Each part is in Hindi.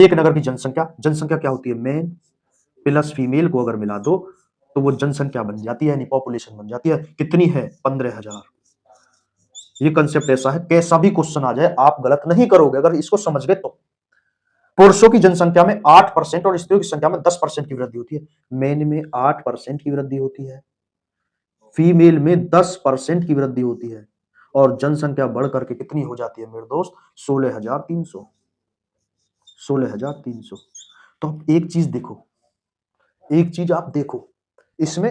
एक नगर की जनसंख्या, जनसंख्या क्या होती है, मेल प्लस फीमेल को अगर मिला दो तो वो जनसंख्या बन जाती है, यानी पॉपुलेशन बन जाती है। कितनी है, 15,000। ये कंसेप्ट ऐसा है, कैसा भी क्वेश्चन आ जाए आप गलत नहीं करोगे अगर इसको समझ गए तो। पुरुषों की जनसंख्या में 8% और स्त्रियों की संख्या में 10% की वृद्धि होती है। मेन में 8% की वृद्धि होती है, फीमेल में 10% की वृद्धि होती है, और जनसंख्या बढ़ करके कितनी हो जाती है मेरे दोस्त, 16,300। 16,300। तो अब एक चीज देखो, एक चीज आप देखो, इसमें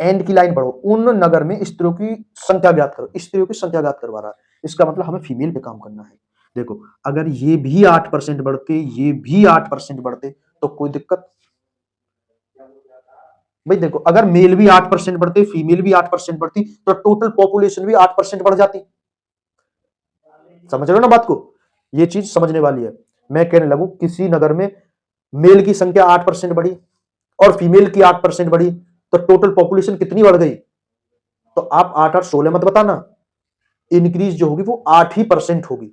एंड की लाइन पढ़ो, उन नगर में स्त्रियों की संख्या ज्ञात करो, स्त्रियों की संख्या ज्ञात करवा रहा है, इसका मतलब हमें फीमेल पे काम करना है। देखो अगर ये भी 8% बढ़ते, ये भी 8% बढ़ते तो कोई दिक्कत भाई। देखो अगर मेल भी 8% बढ़ते, फीमेल भी 8% बढ़ती, तो टोटल पॉपुलेशन भी 8% बढ़ जाती। समझ रहे हो ना बात को, ये चीज समझने वाली है। मैं कहने लगूं किसी नगर में मेल की संख्या 8% बढ़ी और फीमेल की 8% बढ़ी, तो टोटल पॉपुलेशन कितनी बढ़ गई, तो आप 8 और 16 मत बताना, इंक्रीज जो होगी वो 8% होगी।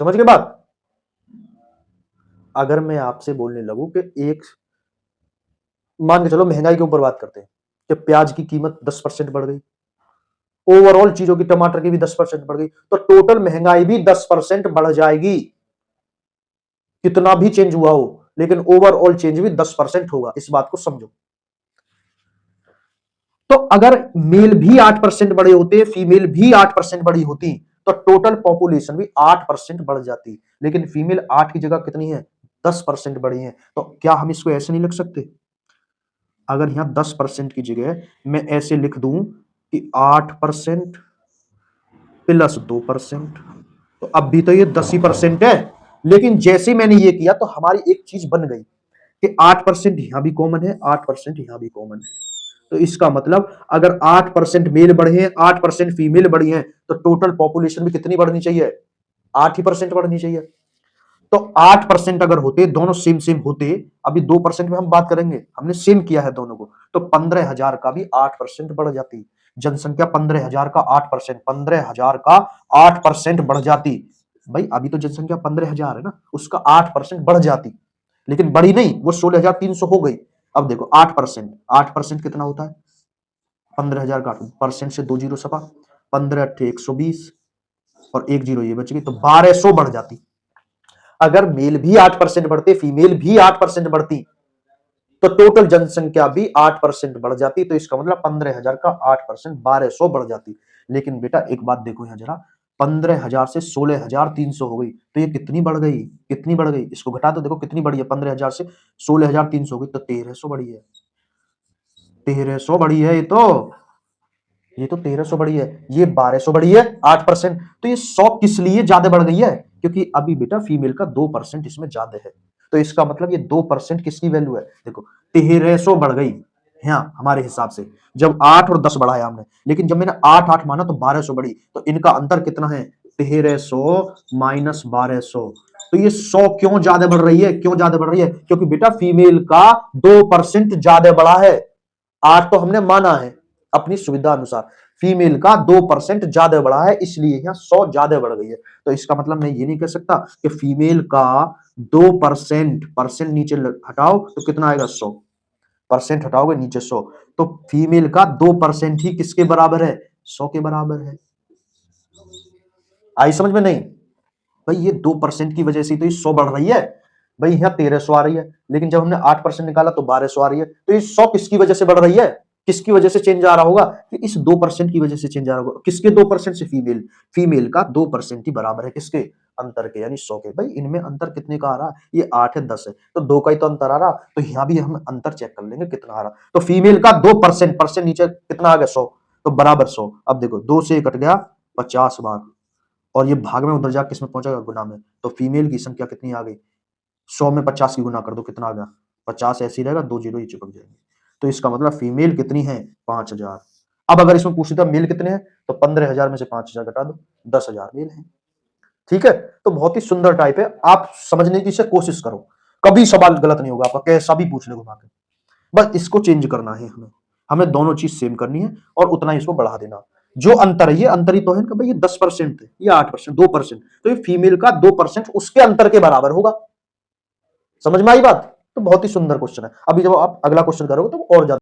समझ गए बात। अगर मैं आपसे बोलने लगूं कि एक, मान के चलो महंगाई के ऊपर बात करते हैं कि प्याज की कीमत 10% बढ़ गई, ओवरऑल चीजों की, टमाटर की भी 10% बढ़ गई, तो टोटल महंगाई भी 10% बढ़ जाएगी। कितना भी चेंज हुआ हो लेकिन ओवरऑल चेंज भी 10% होगा, इस बात को समझो। तो अगर मेल भी 8% बड़े होते, फीमेल भी 8% बड़ी होती, तो टोटल पॉपुलेशन भी 8% बढ़ जाती, लेकिन फीमेल 8 की जगह कितनी है, 10% बढ़ी है। तो क्या हम इसको ऐसे नहीं लिख सकते, अगर यहां 10% की जगह मैं ऐसे लिख दूं कि 8% प्लस 2%, तो अब भी तो ये 10% है, लेकिन जैसे मैंने ये किया तो हमारी एक चीज बन गई कि 8% यहां भी कॉमन है, 8% यहां भी कॉमन है। तो इसका मतलब अगर 8% मेल बढ़े हैं, 8% फीमेल बढ़ी हैं, तो टोटल पॉपुलेशन भी कितनी बढ़नी चाहिए, 8% बढ़नी चाहिए। तो 8% अगर होते, दोनों सेम सेम होते, अभी 2% में हम बात करेंगे, हमने सेम किया है दोनों को, तो 15,000 का भी 8% बढ़ जाती। जनसंख्या 15,000 का 8%, 15,000 का 8% बढ़ जाती। भाई अभी तो जनसंख्या 15,000 है ना, उसका 8% बढ़ जाती, लेकिन बढ़ी नहीं, वो 16,300 हो गई। अब देखो 8%, 8% कितना होता है, 15,000 का परसेंट से 2 जीरो सपा, 15 अट्ठे 120 और 1 जीरो ये बच गई, तो 1200 बढ़ जाती। अगर मेल भी 8% बढ़ते, फीमेल भी 8% बढ़ती, तो टोटल जनसंख्या भी 8% बढ़ जाती। तो इसका मतलब 15,000 का 8%, 1200 बढ़ जाती। लेकिन बेटा एक बात देखो यहां जरा, 15,000 से 16,300 हो गई, तो ये कितनी बढ़ गई, कितनी बढ़ गई, इसको घटा दो, देखो कितनी बढ़ी है, 15,000 से 16,300 हो गई, तो 1300 बढ़ी है, 1300 बढ़ी है। ये तो 1300 बढ़ी है, ये 1200 बढ़ी है, 8%। तो ये 100 किस लिए ज्यादा बढ़ गई है, क्योंकि अभी बेटा फीमेल का 2% इसमें ज्यादा है। तो इसका मतलब ये 2% किसकी वैल्यू है, देखो 1300 बढ़ गई। हाँ हमारे हिसाब से जब 8 और 10 बढ़ाया हमने, लेकिन जब मैंने 8 8 माना तो 1200 बढ़ी, तो इनका अंतर कितना है, 1300 माइनस 1200। तो ये 100 क्यों ज्यादा बढ़ रही है, क्यों ज्यादा बढ़ रही है, क्योंकि बेटा फीमेल का 2% ज्यादा बढ़ा है। 8 तो हमने माना है अपनी सुविधा अनुसार, फीमेल का 2% ज्यादा बढ़ा है, इसलिए यहां 100 ज्यादा बढ़ गई है। तो इसका मतलब मैं ये नहीं कह सकता कि फीमेल का 2%, परसेंट नीचे हटाओ तो कितना आएगा, 100, परसेंट हटाओगे नीचे 100, तो फीमेल का 2% ही किसके बराबर है, 100 के बराबर है। आई समझ में नहीं, भाई ये 2% की वजह से तो ये 100 बढ़ रही है। भाई यहाँ 1300 आ रही है, लेकिन जब हमने 8% निकाला तो 1200 आ रही है, तो ये 100 किसकी वजह से बढ़ रही है, किसकी वजह से चेंज आ रहा होगा, कि इस 2% की वजह से चेंज आ रहा होगा। किसके 2% से, फीमेल, फीमेल का 2% ही बराबर है किसके, अंतर के, यानी 100 के। भाई इनमें अंतर कितने का आ रहा है, ये 8 है 10 है, तो 2 का ही तो अंतर आ रहा, तो यहाँ भी हम अंतर चेक कर लेंगे कितना आ रहा। तो फीमेल का 2%, परसेंट नीचे कितना आ गया, 100, तो बराबर 100। अब देखो 2 से कट गया 50 बार, और ये भाग में उधर जाकर किसमें पहुंचेगा, गुना में, तो फीमेल की संख्या कितनी आ गई, 100 में 50 की गुना कर दो, कितना आ गया, 50 ऐसे ही रहेगा, 2 जीरो ही चिपक जाएंगे। तो इसका मतलब फीमेल कितनी है, 5,000। अब अगर इसमें पूछ लेता मेल कितने हैं, तो 15,000 में से 5,000 घटा दो, 10,000 मेल है। ठीक है, तो बहुत ही सुंदर टाइप है, आप समझने की कोशिश करो, कभी सवाल गलत नहीं होगा आपका, कैसा भी पूछ ले घुमा के, बस इसको चेंज करना है हमें, हमें दोनों चीज सेम करनी है और उतना ही इसको बढ़ा देना। जो अंतर है, ये अंतर ही तो है इनका भाई, ये 10% थे, ये 8%, 2%, तो ये फीमेल का 2% उसके अंतर के बराबर होगा। समझ में आई बात? तो बहुत ही सुंदर क्वेश्चन है। अभी जब आप अगला क्वेश्चन करोगे तो और ज्यादा